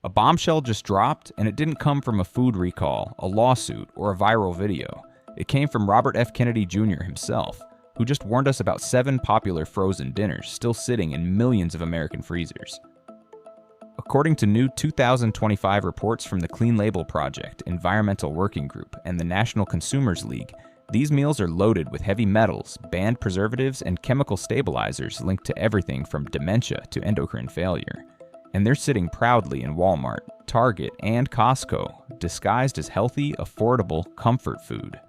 A bombshell just dropped, and it didn't come from a food recall, a lawsuit, or a viral video. It came from Robert F. Kennedy Jr. himself, who just warned us about 7 popular frozen dinners still sitting in millions of American freezers. According to new 2025 reports from the Clean Label Project, Environmental Working Group, and the National Consumers League, these meals are loaded with heavy metals, banned preservatives, and chemical stabilizers linked to everything from dementia to endocrine failure. And they're sitting proudly in Walmart, Target, and Costco, disguised as healthy, affordable comfort food.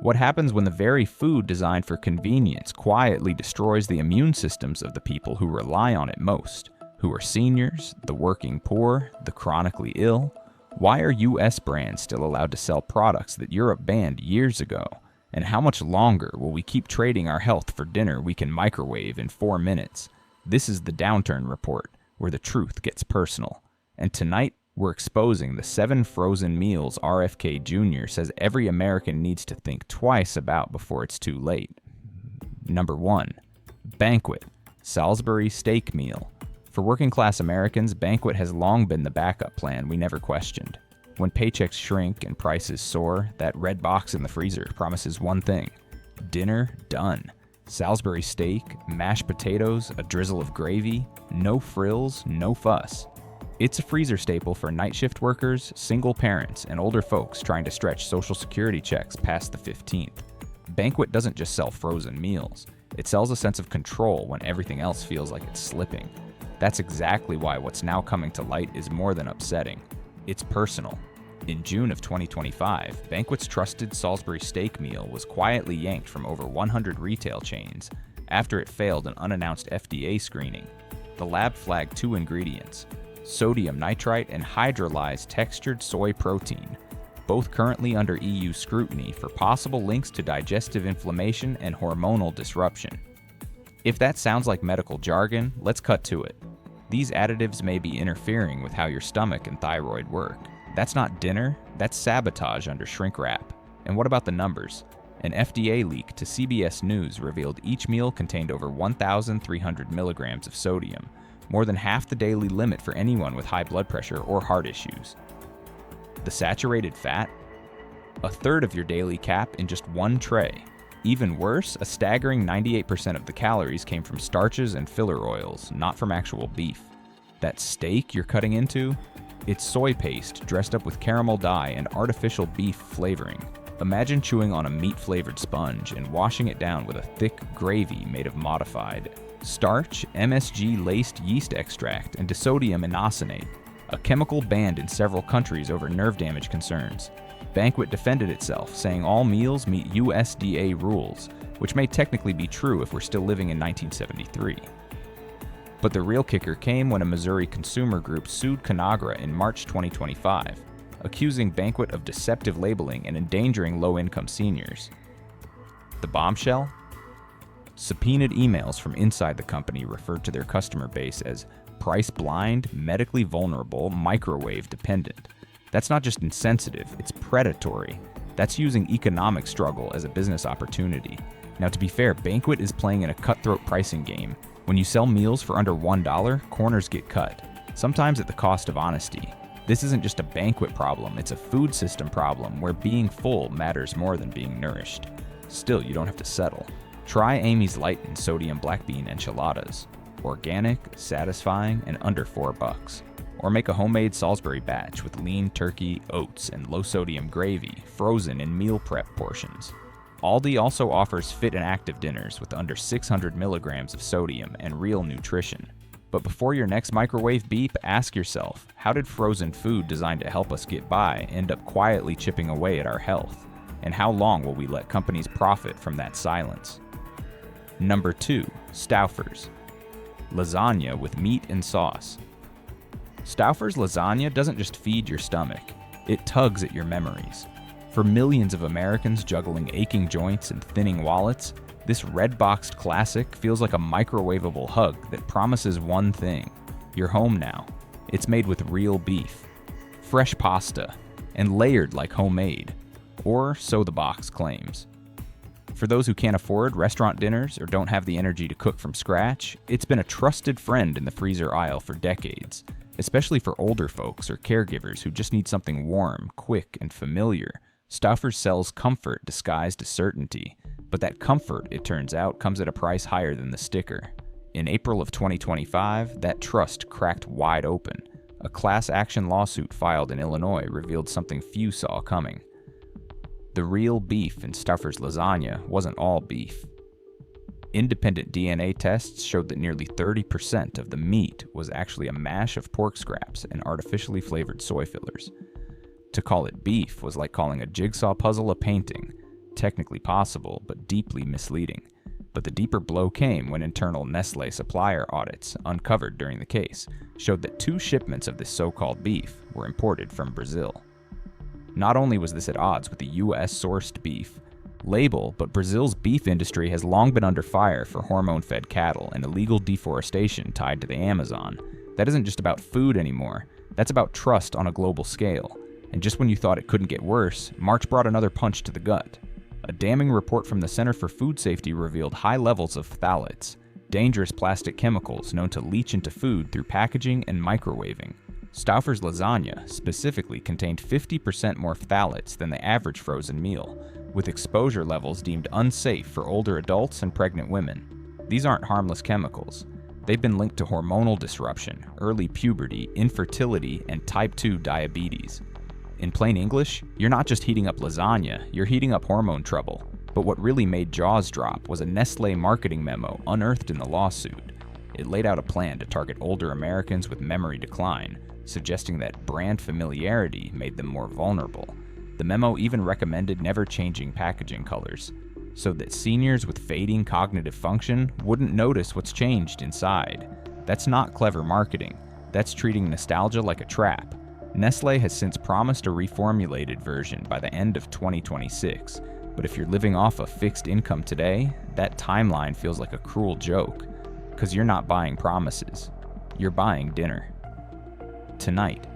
What happens when the very food designed for convenience quietly destroys the immune systems of the people who rely on it most? Who are seniors, the working poor, the chronically ill? Why are US brands still allowed to sell products that Europe banned years ago? And how much longer will we keep trading our health for dinner we can microwave in 4 minutes? This is the Downturn Report, where the truth gets personal. And tonight, we're exposing the 7 frozen meals RFK Jr. says every American needs to think twice about before it's too late. Number 1. Banquet, Salisbury steak meal. For working-class Americans, Banquet has long been the backup plan we never questioned. When paychecks shrink and prices soar, that red box in the freezer promises one thing: dinner done. Salisbury steak, mashed potatoes, a drizzle of gravy, no frills, no fuss. It's a freezer staple for night shift workers, single parents, and older folks trying to stretch Social Security checks past the 15th. Banquet doesn't just sell frozen meals. It sells a sense of control when everything else feels like it's slipping. That's exactly why what's now coming to light is more than upsetting. It's personal. In June of 2025, Banquet's trusted Salisbury steak meal was quietly yanked from over 100 retail chains after it failed an unannounced FDA screening. The lab flagged 2 ingredients: sodium nitrite and hydrolyzed textured soy protein, both currently under EU scrutiny for possible links to digestive inflammation and hormonal disruption. If that sounds like medical jargon, let's cut to it. These additives may be interfering with how your stomach and thyroid work. That's not dinner, that's sabotage under shrink wrap. And what about the numbers? An FDA leak to CBS News revealed each meal contained over 1,300 milligrams of sodium, more than half the daily limit for anyone with high blood pressure or heart issues. The saturated fat? A third of your daily cap in just one tray. Even worse, a staggering 98% of the calories came from starches and filler oils, not from actual beef. That steak you're cutting into? It's soy paste dressed up with caramel dye and artificial beef flavoring. Imagine chewing on a meat-flavored sponge and washing it down with a thick gravy made of modified starch, MSG-laced yeast extract, and disodium inosinate, a chemical banned in several countries over nerve damage concerns. Banquet defended itself, saying all meals meet USDA rules, which may technically be true if we're still living in 1973. But the real kicker came when a Missouri consumer group sued Conagra in March 2025, accusing Banquet of deceptive labeling and endangering low-income seniors. The bombshell? Subpoenaed emails from inside the company referred to their customer base as price-blind, medically vulnerable, microwave-dependent. That's not just insensitive, it's predatory. That's using economic struggle as a business opportunity. Now, to be fair, Banquet is playing in a cutthroat pricing game. When you sell meals for under $1, corners get cut, sometimes at the cost of honesty. This isn't just a Banquet problem, it's a food system problem where being full matters more than being nourished. Still, you don't have to settle. Try Amy's Light and Sodium Black Bean Enchiladas. Organic, satisfying, and under $4. Or make a homemade Salisbury batch with lean turkey, oats, and low-sodium gravy, frozen in meal prep portions. Aldi also offers fit and active dinners with under 600 milligrams of sodium and real nutrition. But before your next microwave beep, ask yourself, how did frozen food designed to help us get by end up quietly chipping away at our health? And how long will we let companies profit from that silence? Number 2, Stafers Lasagna with meat and sauce. Stafers Lasagna doesn't just feed your stomach, it tugs at your memories. For millions of Americans juggling aching joints and thinning wallets, this red-boxed classic feels like a microwavable hug that promises one thing: you're home now. It's made with real beef, fresh pasta, and layered like homemade, or so the box claims. For those who can't afford restaurant dinners or don't have the energy to cook from scratch, it's been a trusted friend in the freezer aisle for decades. Especially for older folks or caregivers who just need something warm, quick, and familiar, Stafers sells comfort disguised as certainty. But that comfort, it turns out, comes at a price higher than the sticker. In April of 2025, that trust cracked wide open. A class action lawsuit filed in Illinois revealed something few saw coming. The real beef in Stafers Lasagna wasn't all beef. Independent DNA tests showed that nearly 30% of the meat was actually a mash of pork scraps and artificially flavored soy fillers. To call it beef was like calling a jigsaw puzzle a painting, technically possible, but deeply misleading. But the deeper blow came when internal Nestlé supplier audits, uncovered during the case, showed that 2 shipments of this so-called beef were imported from Brazil. Not only was this at odds with the US-sourced beef label, but Brazil's beef industry has long been under fire for hormone-fed cattle and illegal deforestation tied to the Amazon. That isn't just about food anymore, that's about trust on a global scale. And just when you thought it couldn't get worse, March brought another punch to the gut. A damning report from the Center for Food Safety revealed high levels of phthalates, dangerous plastic chemicals known to leach into food through packaging and microwaving. Stafers Lasagna specifically contained 50% more phthalates than the average frozen meal, with exposure levels deemed unsafe for older adults and pregnant women. These aren't harmless chemicals. They've been linked to hormonal disruption, early puberty, infertility, and type 2 diabetes. In plain English, you're not just heating up lasagna, you're heating up hormone trouble. But what really made jaws drop was a Nestlé marketing memo unearthed in the lawsuit. It laid out a plan to target older Americans with memory decline, suggesting that brand familiarity made them more vulnerable. The memo even recommended never changing packaging colors, so that seniors with fading cognitive function wouldn't notice what's changed inside. That's not clever marketing. That's treating nostalgia like a trap. Nestlé has since promised a reformulated version by the end of 2026, but if you're living off a fixed income today, that timeline feels like a cruel joke, because you're not buying promises, you're buying dinner. Tonight.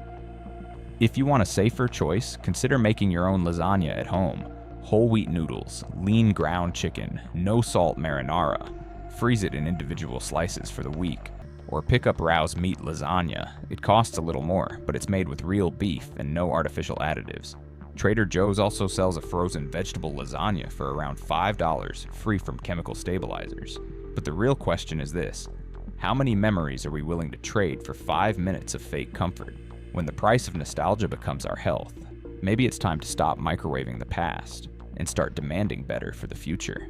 If you want a safer choice, consider making your own lasagna at home. Whole wheat noodles, lean ground chicken, no salt marinara. Freeze it in individual slices for the week. Or pick up Rao's meat lasagna. It costs a little more, but it's made with real beef and no artificial additives. Trader Joe's also sells a frozen vegetable lasagna for around $5, free from chemical stabilizers. But the real question is this: how many memories are we willing to trade for 5 minutes of fake comfort? When the price of nostalgia becomes our health, maybe it's time to stop microwaving the past and start demanding better for the future.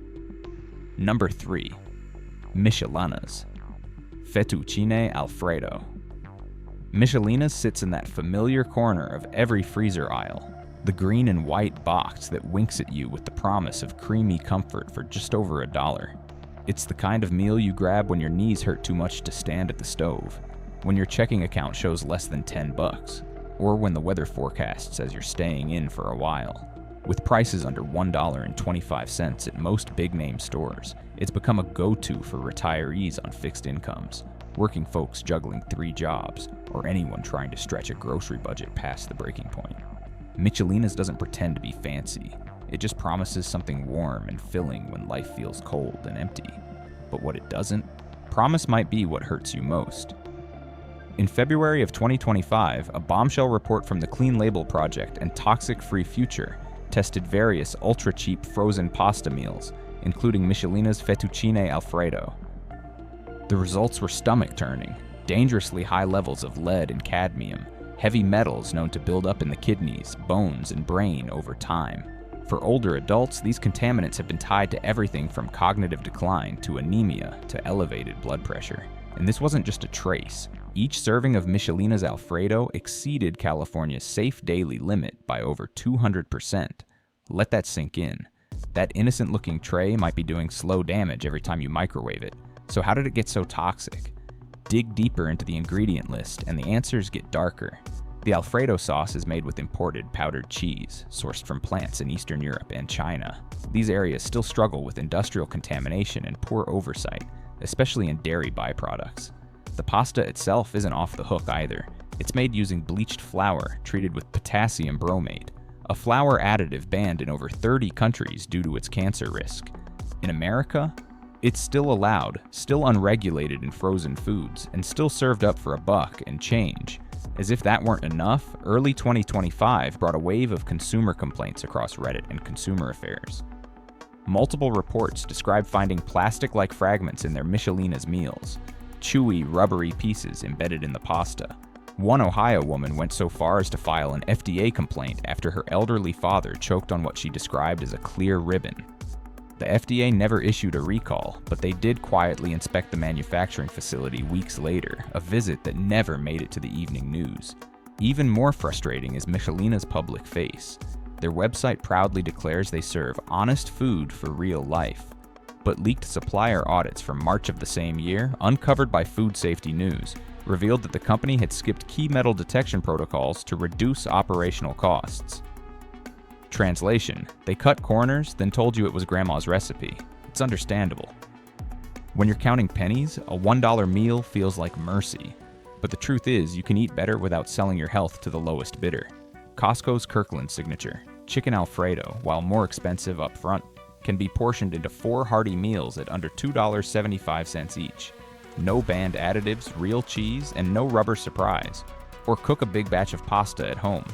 Number 3. Michelinas. Fettuccine Alfredo. Michelinas sits in that familiar corner of every freezer aisle, the green and white box that winks at you with the promise of creamy comfort for just over $1. It's the kind of meal you grab when your knees hurt too much to stand at the stove, when your checking account shows less than $10, or when the weather forecast says you're staying in for a while. With prices under $1.25 at most big-name stores, it's become a go-to for retirees on fixed incomes, working folks juggling 3 jobs, or anyone trying to stretch a grocery budget past the breaking point. Michelinas doesn't pretend to be fancy. It just promises something warm and filling when life feels cold and empty. But what it doesn't, promise might be what hurts you most. In February of 2025, a bombshell report from the Clean Label Project and Toxic Free Future tested various ultra-cheap frozen pasta meals, including Michelinas Fettuccine Alfredo. The results were stomach-turning: dangerously high levels of lead and cadmium, heavy metals known to build up in the kidneys, bones, and brain over time. For older adults, these contaminants have been tied to everything from cognitive decline to anemia to elevated blood pressure. And this wasn't just a trace. Each serving of Michelinas Alfredo exceeded California's safe daily limit by over 200%. Let that sink in. That innocent-looking tray might be doing slow damage every time you microwave it. So how did it get so toxic? Dig deeper into the ingredient list, and the answers get darker. The Alfredo sauce is made with imported powdered cheese, sourced from plants in Eastern Europe and China. These areas still struggle with industrial contamination and poor oversight, especially in dairy byproducts. The pasta itself isn't off the hook either. It's made using bleached flour treated with potassium bromate, a flour additive banned in over 30 countries due to its cancer risk. In America, It's still allowed, still unregulated in frozen foods, and still served up for $1 and change. As if that weren't enough, early 2025 brought a wave of consumer complaints across Reddit and Consumer Affairs. Multiple reports describe finding plastic-like fragments in their Michelinas meals, chewy, rubbery pieces embedded in the pasta. One Ohio woman went so far as to file an FDA complaint after her elderly father choked on what she described as a clear ribbon. The FDA never issued a recall, but they did quietly inspect the manufacturing facility weeks later, a visit that never made it to the evening news. Even more frustrating is Michelina's public face. Their website proudly declares they serve honest food for real life. But leaked supplier audits from March of the same year, uncovered by Food Safety News, revealed that the company had skipped key metal detection protocols to reduce operational costs. Translation: they cut corners, then told you it was grandma's recipe. It's understandable. When you're counting pennies, a $1 meal feels like mercy. But the truth is, you can eat better without selling your health to the lowest bidder. Costco's Kirkland signature, Chicken Alfredo, while more expensive up front, can be portioned into 4 hearty meals at under $2.75 each. No banned additives, real cheese, and no rubber surprise. Or cook a big batch of pasta at home.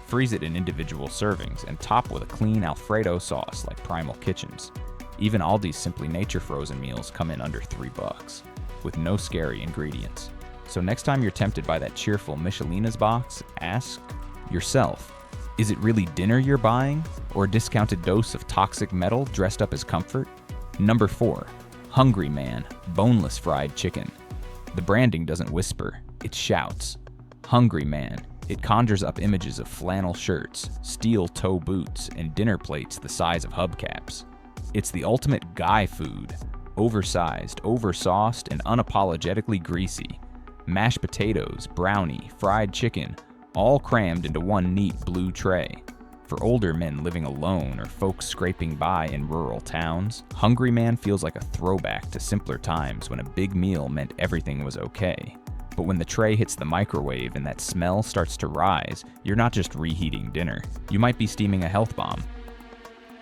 Freeze it in individual servings and top with a clean Alfredo sauce like Primal Kitchen's. Even Aldi's Simply Nature frozen meals come in under $3, with no scary ingredients. So next time you're tempted by that cheerful Michelinas box, ask yourself, is it really dinner you're buying, or a discounted dose of toxic metal dressed up as comfort? Number 4, Hungry Man, boneless fried chicken. The branding doesn't whisper, it shouts. Hungry Man. It conjures up images of flannel shirts, steel toe boots, and dinner plates the size of hubcaps. It's the ultimate guy food, oversized, oversauced, and unapologetically greasy. Mashed potatoes, brownie, fried chicken, all crammed into one neat blue tray. For older men living alone or folks scraping by in rural towns, Hungry Man feels like a throwback to simpler times when a big meal meant everything was okay. But when the tray hits the microwave and that smell starts to rise, you're not just reheating dinner. You might be steaming a health bomb.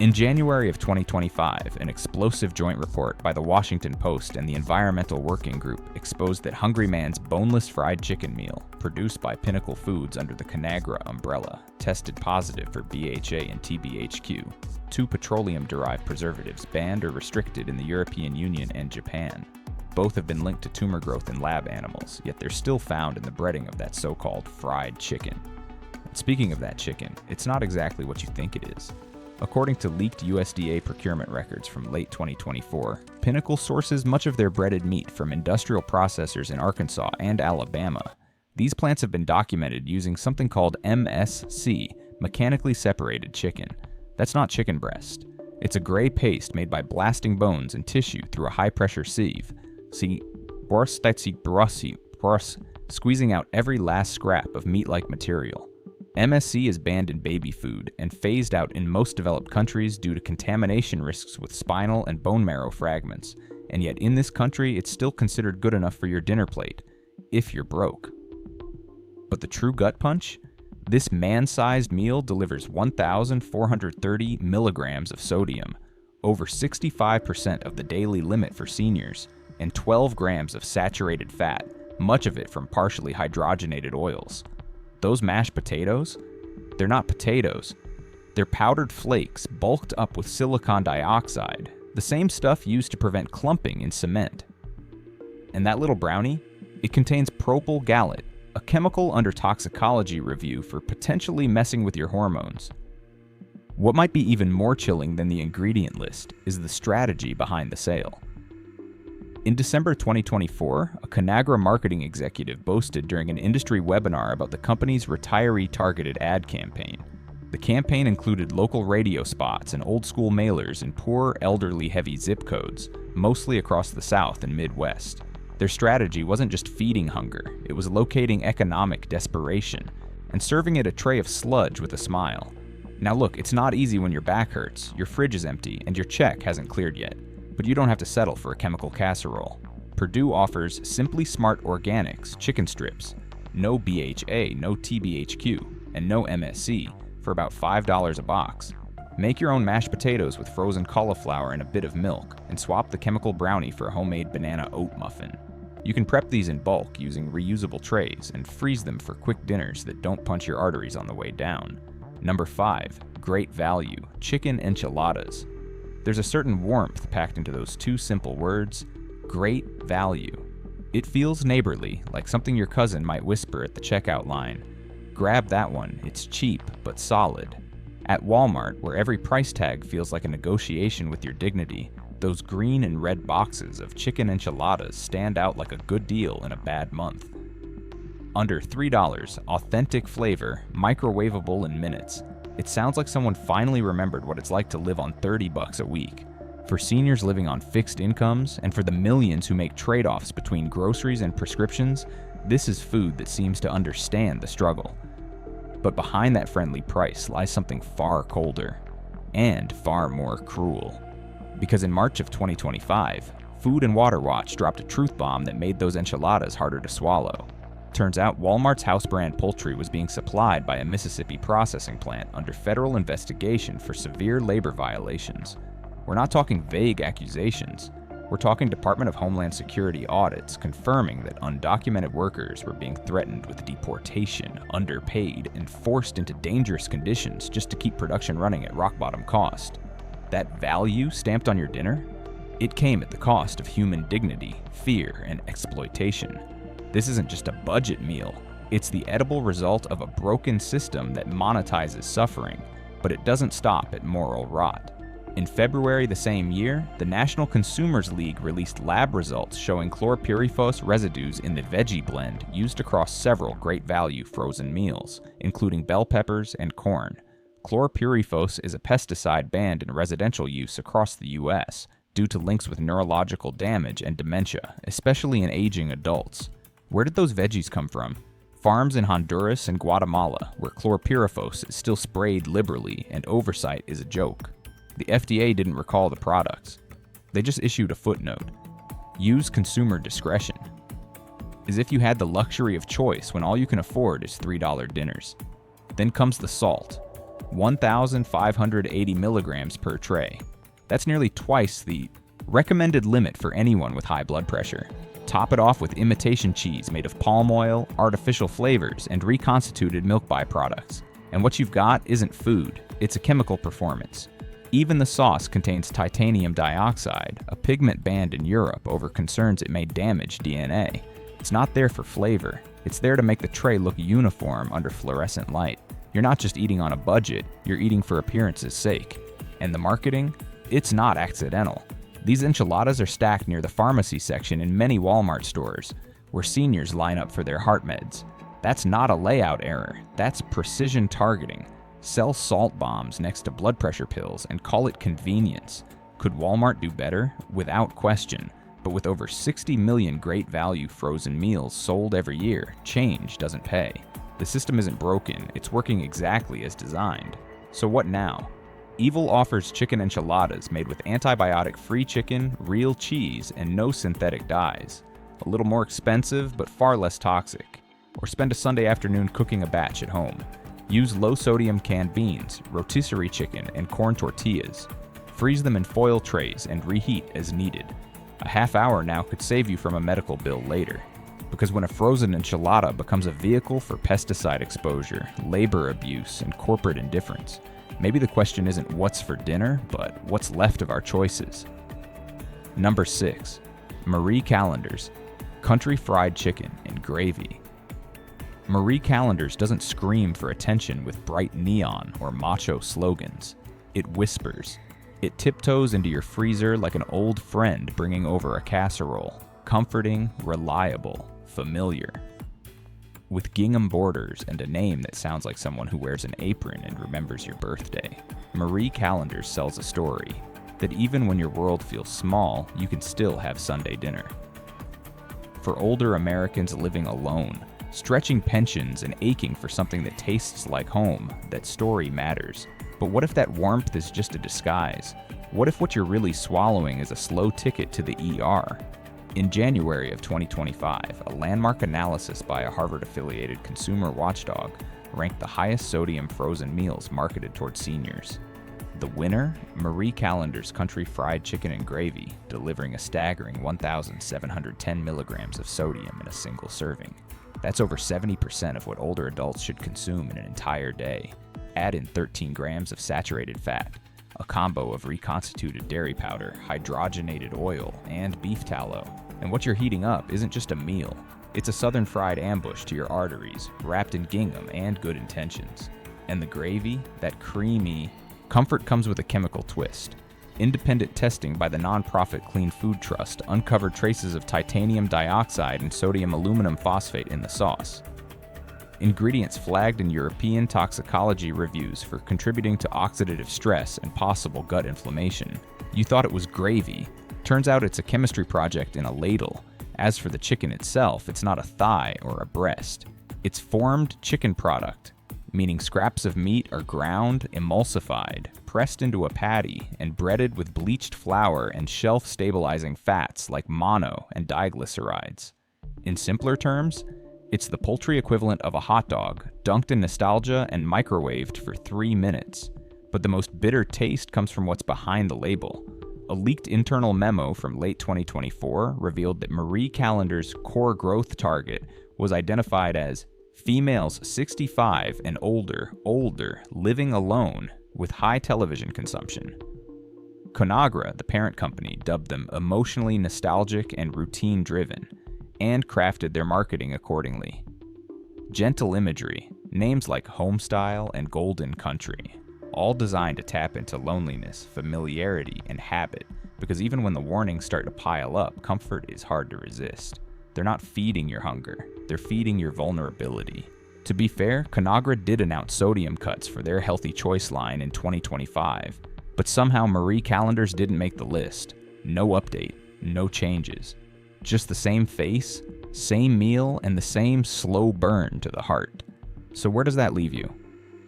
In January of 2025, an explosive joint report by the Washington Post and the Environmental Working Group exposed that Hungry Man's boneless fried chicken meal, produced by Pinnacle Foods under the Conagra umbrella, tested positive for BHA and TBHQ, 2 petroleum-derived preservatives banned or restricted in the European Union and Japan. Both have been linked to tumor growth in lab animals, yet they're still found in the breading of that so-called fried chicken. And speaking of that chicken, it's not exactly what you think it is. According to leaked USDA procurement records from late 2024, Pinnacle sources much of their breaded meat from industrial processors in Arkansas and Alabama. These plants have been documented using something called MSC, mechanically separated chicken. That's not chicken breast. It's a gray paste made by blasting bones and tissue through a high-pressure sieve. Squeezing out every last scrap of meat-like material. MSC is banned in baby food and phased out in most developed countries due to contamination risks with spinal and bone marrow fragments, and yet in this country it's still considered good enough for your dinner plate, if you're broke. But the true gut punch? This man-sized meal delivers 1,430 milligrams of sodium, over 65% of the daily limit for seniors, and 12 grams of saturated fat, much of it from partially hydrogenated oils. Those mashed potatoes? They're not potatoes. They're powdered flakes bulked up with silicon dioxide, the same stuff used to prevent clumping in cement. And that little brownie? It contains propyl gallate, a chemical under toxicology review for potentially messing with your hormones. What might be even more chilling than the ingredient list is the strategy behind the sale. In December 2024, a Conagra marketing executive boasted during an industry webinar about the company's retiree-targeted ad campaign. The campaign included local radio spots and old-school mailers in poor, elderly-heavy zip codes, mostly across the South and Midwest. Their strategy wasn't just feeding hunger, it was locating economic desperation and serving it a tray of sludge with a smile. Now look, it's not easy when your back hurts, your fridge is empty, and your check hasn't cleared yet. But you don't have to settle for a chemical casserole. Purdue offers Simply Smart Organics chicken strips, no BHA, no TBHQ, and no MSC for about $5 a box. Make your own mashed potatoes with frozen cauliflower and a bit of milk, and swap the chemical brownie for a homemade banana oat muffin. You can prep these in bulk using reusable trays and freeze them for quick dinners that don't punch your arteries on the way down. Number 5. Great value, chicken enchiladas. There's a certain warmth packed into those two simple words, great value. It feels neighborly, like something your cousin might whisper at the checkout line. Grab that one, it's cheap but solid. At Walmart, where every price tag feels like a negotiation with your dignity, those green and red boxes of chicken enchiladas stand out like a good deal in a bad month. Under $3, authentic flavor, microwavable in minutes. It sounds like someone finally remembered what it's like to live on $30 a week. For seniors living on fixed incomes, and for the millions who make trade-offs between groceries and prescriptions, this is food that seems to understand the struggle. But behind that friendly price lies something far colder, and far more cruel. Because in March of 2025, Food and Water Watch dropped a truth bomb that made those enchiladas harder to swallow. Turns out Walmart's house brand poultry was being supplied by a Mississippi processing plant under federal investigation for severe labor violations. We're not talking vague accusations. We're talking Department of Homeland Security audits confirming that undocumented workers were being threatened with deportation, underpaid, and forced into dangerous conditions just to keep production running at rock-bottom cost. That value stamped on your dinner? It came at the cost of human dignity, fear, and exploitation. This isn't just a budget meal. It's the edible result of a broken system that monetizes suffering, but it doesn't stop at moral rot. In February the same year, the National Consumers League released lab results showing chlorpyrifos residues in the veggie blend used across several great value frozen meals, including bell peppers and corn. Chlorpyrifos is a pesticide banned in residential use across the U.S. due to links with neurological damage and dementia, especially in aging adults. Where did those veggies come from? Farms in Honduras and Guatemala, where chlorpyrifos is still sprayed liberally and oversight is a joke. The FDA didn't recall the products. They just issued a footnote. Use consumer discretion. As if you had the luxury of choice when all you can afford is $3 dinners. Then comes the salt. 1,580 milligrams per tray. That's nearly twice the recommended limit for anyone with high blood pressure. Top it off with imitation cheese made of palm oil, artificial flavors, and reconstituted milk byproducts. And what you've got isn't food, it's a chemical performance. Even the sauce contains titanium dioxide, a pigment banned in Europe over concerns it may damage DNA. It's not there for flavor, it's there to make the tray look uniform under fluorescent light. You're not just eating on a budget, you're eating for appearance's sake. And the marketing? It's not accidental. These enchiladas are stacked near the pharmacy section in many Walmart stores, where seniors line up for their heart meds. That's not a layout error, that's precision targeting. Sell salt bombs next to blood pressure pills and call it convenience. Could Walmart do better? Without question. But with over 60 million great value frozen meals sold every year, change doesn't pay. The system isn't broken, it's working exactly as designed. So what now? Evil offers chicken enchiladas made with antibiotic-free chicken, real cheese, and no synthetic dyes. A little more expensive, but far less toxic. Or spend a Sunday afternoon cooking a batch at home. Use low-sodium canned beans, rotisserie chicken, and corn tortillas. Freeze them in foil trays and reheat as needed. A half hour now could save you from a medical bill later. Because when a frozen enchilada becomes a vehicle for pesticide exposure, labor abuse, and corporate indifference, maybe the question isn't what's for dinner, but what's left of our choices. Number 6. Marie Callender's country fried chicken and gravy. Marie Callender's doesn't scream for attention with bright neon or macho slogans. It whispers. It tiptoes into your freezer like an old friend bringing over a casserole. Comforting, reliable, familiar. With gingham borders and a name that sounds like someone who wears an apron and remembers your birthday, Marie Callender's sells a story that even when your world feels small, you can still have Sunday dinner. For older Americans living alone, stretching pensions and aching for something that tastes like home, that story matters. But what if that warmth is just a disguise? What if what you're really swallowing is a slow ticket to the ER? In January of 2025, a landmark analysis by a Harvard-affiliated consumer watchdog ranked the highest sodium frozen meals marketed towards seniors. The winner? Marie Callender's Country Fried Chicken and Gravy, delivering a staggering 1,710 milligrams of sodium in a single serving. That's over 70% of what older adults should consume in an entire day. Add in 13 grams of saturated fat, a combo of reconstituted dairy powder, hydrogenated oil, and beef tallow. And what you're heating up isn't just a meal. It's a southern fried ambush to your arteries, wrapped in gingham and good intentions. And the gravy, that creamy... Comfort comes with a chemical twist. Independent testing by the nonprofit Clean Food Trust uncovered traces of titanium dioxide and sodium aluminum phosphate in the sauce. Ingredients flagged in European toxicology reviews for contributing to oxidative stress and possible gut inflammation. You thought it was gravy. Turns out it's a chemistry project in a ladle. As for the chicken itself, it's not a thigh or a breast. It's formed chicken product, meaning scraps of meat are ground, emulsified, pressed into a patty, and breaded with bleached flour and shelf-stabilizing fats like mono and diglycerides. In simpler terms, it's the poultry equivalent of a hot dog, dunked in nostalgia and microwaved for 3 minutes. But the most bitter taste comes from what's behind the label. A leaked internal memo from late 2024 revealed that Marie Callender's core growth target was identified as females 65 and older, living alone with high television consumption. Conagra, the parent company, dubbed them emotionally nostalgic and routine-driven, and crafted their marketing accordingly. Gentle imagery, names like Homestyle and Golden Country, all designed to tap into loneliness, familiarity, and habit, because even when the warnings start to pile up, comfort is hard to resist. They're not feeding your hunger, they're feeding your vulnerability. To be fair, Conagra did announce sodium cuts for their Healthy Choice line in 2025, but somehow Marie Callender's didn't make the list. No update, no changes. Just the same face, same meal, and the same slow burn to the heart. So where does that leave you?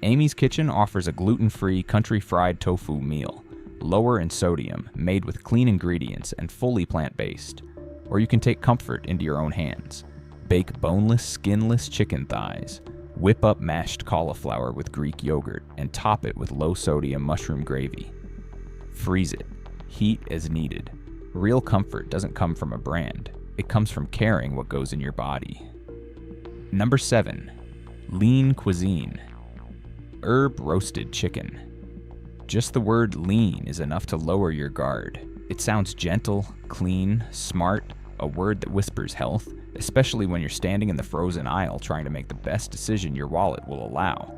Amy's Kitchen offers a gluten-free country fried tofu meal, lower in sodium, made with clean ingredients and fully plant-based. Or you can take comfort into your own hands. Bake boneless, skinless chicken thighs, whip up mashed cauliflower with Greek yogurt, and top it with low-sodium mushroom gravy. Freeze it. Heat as needed. Real comfort doesn't come from a brand. It comes from caring what goes in your body. Number 7. Lean Cuisine. Herb roasted chicken. Just the word lean is enough to lower your guard. It sounds gentle, clean, smart, a word that whispers health, especially when you're standing in the frozen aisle trying to make the best decision your wallet will allow.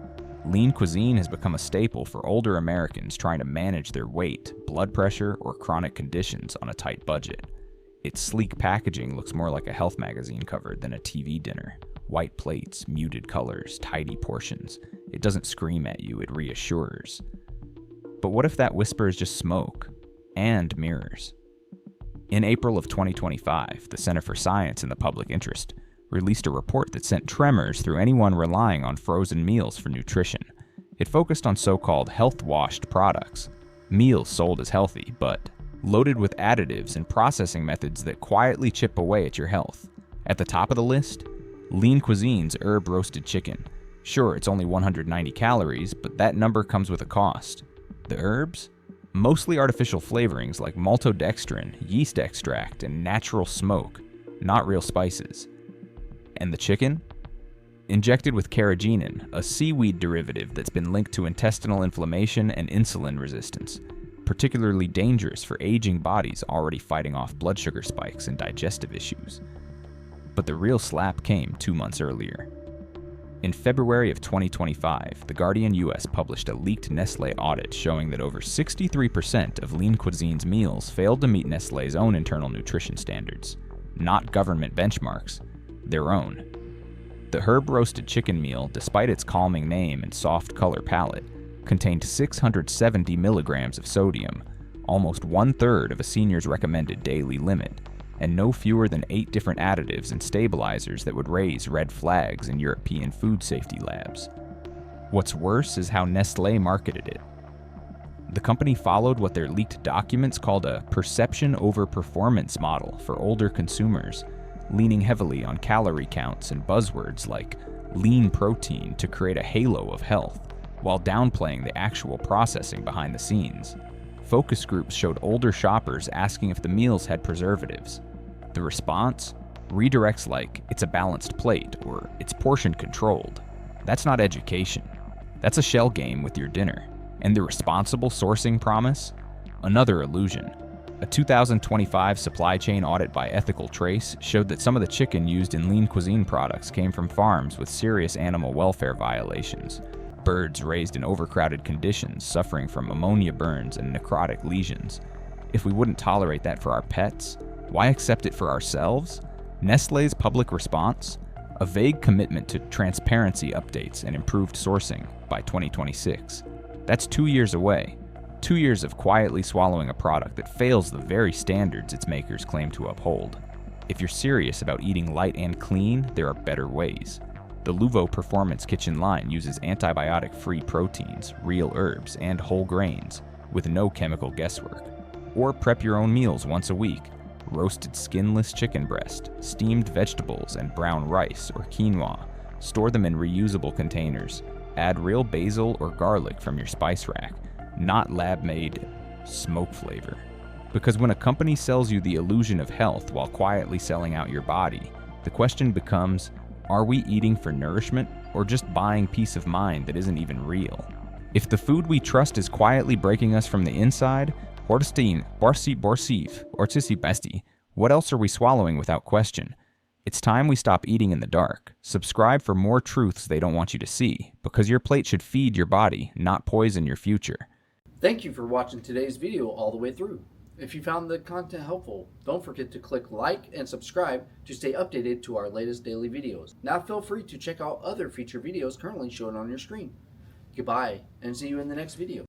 Lean cuisine has become a staple for older Americans trying to manage their weight, blood pressure, or chronic conditions on a tight budget. Its sleek packaging looks more like a health magazine cover than a TV dinner. White plates, muted colors, tidy portions. It doesn't scream at you, it reassures. But what if that whisper is just smoke? And mirrors. In April of 2025, the Center for Science and the Public Interest released a report that sent tremors through anyone relying on frozen meals for nutrition. It focused on so-called health-washed products, meals sold as healthy, but loaded with additives and processing methods that quietly chip away at your health. At the top of the list, Lean Cuisine's herb roasted chicken. Sure, it's only 190 calories, but that number comes with a cost. The herbs? Mostly artificial flavorings like maltodextrin, yeast extract, and natural smoke, not real spices. And the chicken? Injected with carrageenan, a seaweed derivative that's been linked to intestinal inflammation and insulin resistance, particularly dangerous for aging bodies already fighting off blood sugar spikes and digestive issues. But the real slap came 2 months earlier. In February of 2025, The Guardian US published a leaked Nestlé audit showing that over 63% of Lean Cuisine's meals failed to meet Nestlé's own internal nutrition standards. Not government benchmarks, their own. The herb-roasted chicken meal, despite its calming name and soft color palette, contained 670 milligrams of sodium, almost 1/3 of a senior's recommended daily limit, and no fewer than 8 different additives and stabilizers that would raise red flags in European food safety labs. What's worse is how Nestlé marketed it. The company followed what their leaked documents called a perception over performance model for older consumers, leaning heavily on calorie counts and buzzwords like lean protein to create a halo of health, while downplaying the actual processing behind the scenes. Focus groups showed older shoppers asking if the meals had preservatives. The response? Redirects like, "It's a balanced plate," or "It's portion controlled." That's not education. That's a shell game with your dinner. And the responsible sourcing promise? Another illusion. A 2025 supply chain audit by Ethical Trace showed that some of the chicken used in lean cuisine products came from farms with serious animal welfare violations. Birds raised in overcrowded conditions suffering from ammonia burns and necrotic lesions. If we wouldn't tolerate that for our pets, why accept it for ourselves? Nestlé's public response? A vague commitment to transparency updates and improved sourcing by 2026. That's 2 years away. 2 years of quietly swallowing a product that fails the very standards its makers claim to uphold. If you're serious about eating light and clean, there are better ways. The Luvo Performance Kitchen line uses antibiotic-free proteins, real herbs, and whole grains, with no chemical guesswork. Or prep your own meals once a week. Roasted skinless chicken breast, steamed vegetables and brown rice or quinoa. Store them in reusable containers. Add real basil or garlic from your spice rack, not lab-made smoke flavor. Because when a company sells you the illusion of health while quietly selling out your body, the question becomes, are we eating for nourishment or just buying peace of mind that isn't even real? If the food we trust is quietly breaking us from the inside, what else are we swallowing without question? It's time we stop eating in the dark. Subscribe for more truths they don't want you to see, because your plate should feed your body, not poison your future. Thank you for watching today's video all the way through. If you found the content helpful, don't forget to click like and subscribe to stay updated to our latest daily videos. Now feel free to check out other feature videos currently shown on your screen. Goodbye, and see you in the next video.